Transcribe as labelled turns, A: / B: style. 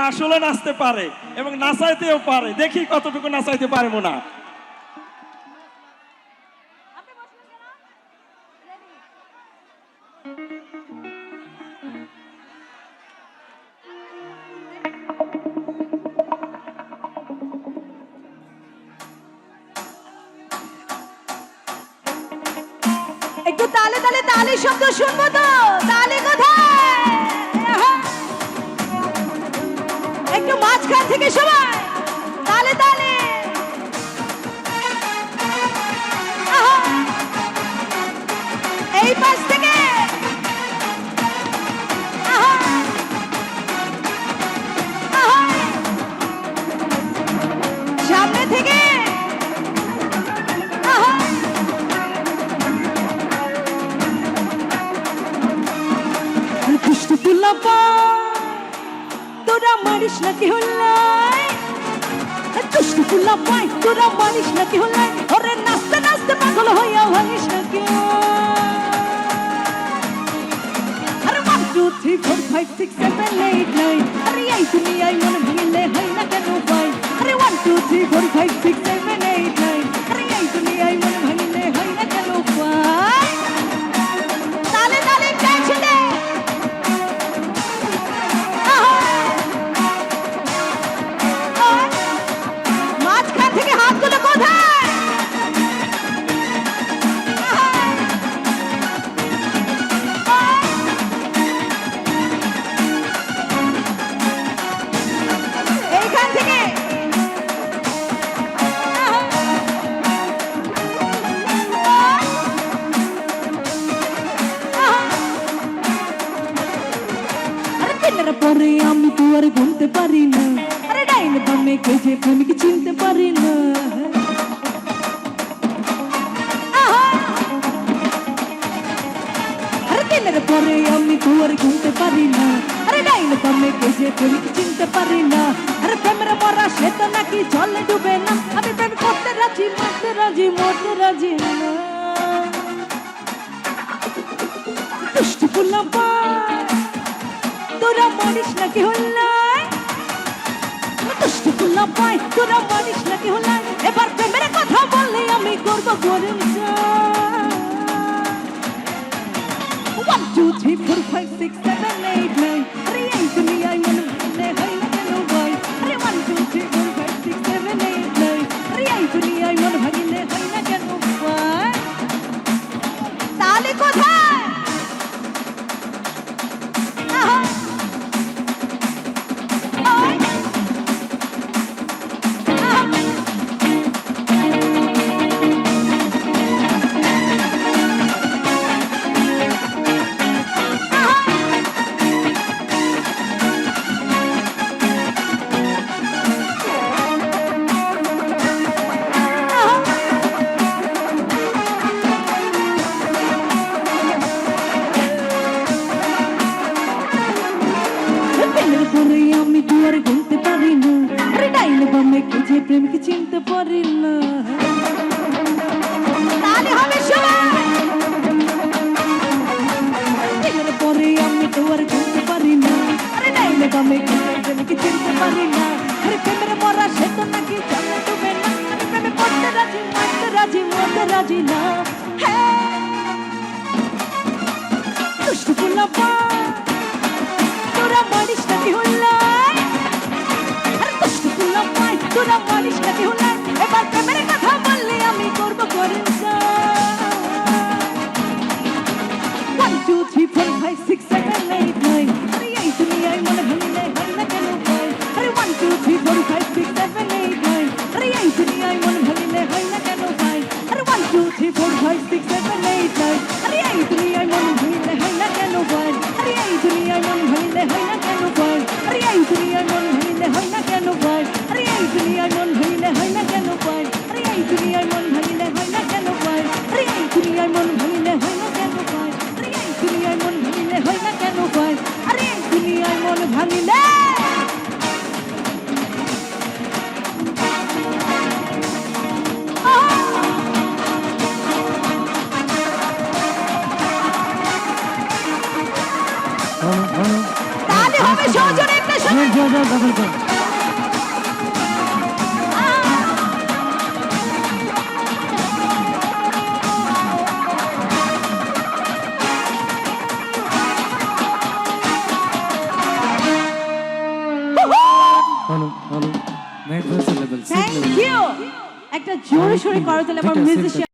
A: আসলে নাচতে পারে এবং নাচাইতেও পারে। দেখি কতটুকু নাচাইতে পারে মোনা।
B: একটু তালে তালে তালে শব্দ শুনবো তো? তালে কোথায়? একটু মাঝখান থেকে সবাই তালে তালে। এই পাশ থেকে সামনে থেকে তোরা মারিস নাকি হল্লাই, দুষ্টু ফুলা পাই তোরা মারিস নাকি হল্লাই, ওরে নাচতে নাচতে পাগল হইয়া ভাঙিস নাকি। আরে 1 2 3 4 5 6 7 8 9, আরে এই দুনিয়ায় মন ভাঙিলে হয় না কেন ভাই? আরে 1 2 3 4 5 6 7 8 9, আরে এই দুনিয়ায় মন ভাঙিলে হয় না কেন ভাই? তালে তালে কাছে দে মাঝখান থেকে হাতগুলো কোথায়? এইখান থেকে আরে দিনের পরে আমি তো আর ঘুমতে পারি না, আরে ডাইন বামে কে যে প্রেমিক চিনতে পারি না। আরে দিনের পরে আমি তো আর ঘুমতে পারি না, আরে ডাইন বামে কে যে প্রেমিক চিনতে পারি না। আরে প্রেমের মরা সে তো নাকি জলে ডুবে না, আমি প্রেম করতে রাজি মারতে রাজি মরতে রাজি না। দুষ্টু ফুলা পায় তোরা মারিস নাকি হল্লাই, দুষ্টু ফুলা পায় তোরা মারিস নাকি হল্লাই, এবার প্রেমের কথা বললে আমি করবো গরম চা। 1 2 3 4 5 6 7 8 9, আরে এই দুনিয়ায় মন ভাঙিলে হয় না কেন ভাই? আরে 1 2 3 4 5 6 7 8 9, আরে এই দুনিয়ায় মন ভাঙিলে হয় না কেন ভাই? তালে কোথায়? আমি দুয়ার ঘুমতে পারি না, আরে ডাইন বামে কে যে প্রেমকে চিনতে পারি না। তাহলে হবে সবাই দিনের পরে আমি দুয়ার ঘুমতে পারি না, আরে ডাইন বামে কে যে প্রেমকে চিনতে পারি না। আরে প্রেমের মরা সে তো নাকি জলে ডুবে না, আমি প্রেমে পড়তে রাজি মারতে রাজি মরতে রাজি না। দুষ্টু ফুলা পায় তোরা মারিস নাকি হল্লাই, আরে দুষ্টু ফুলা পায় তোরা মারিস নাকি হল্লাই, এবার প্রেমের কথা বললে আমি করবো গরম চা। 1 2 3 4 5 6 7 8 9, আরে এই দুনিয়ায় মন ভাঙিলে হয় না কেন ভাই? আরে 1 2 3 4 5 6 7 8 9, আরে এই দুনিয়ায় মন ভাঙিলে হয় না কেন ভাই? আরে 1 2 3 4 5 6 7 8 9, আরে এই দুনিয়ায় মন ভাঙিলে হয় না কেন ভাই? আরে এই দুনিয়ায় মন ভাঙিলে হয় না কেন ভাই? আরে এই দুনিয়ায় মন ভাঙিলে হয় না কেন ভাই? আরে এই দুনিয়ায় মন ভাঙিলে হয় না কেন ভাই? আরে এই দুনিয়ায় মন ভাঙিলে হয় না কেন ভাই? আরে এই দুনিয়ায় মন ভাঙিলে হয় না কেন ভাই? আরে এই দুনিয়ায় মন ভাঙিলে হয় না কেন ভাই? আরে এই দুনিয়ায় মন ভাঙিলে তাহলে হবে সজনে একটা
C: ডাবল কর hello hello made version level
B: thank you একটা জোরে সোরে করো তাহলে আমার মিউজিশিয়ান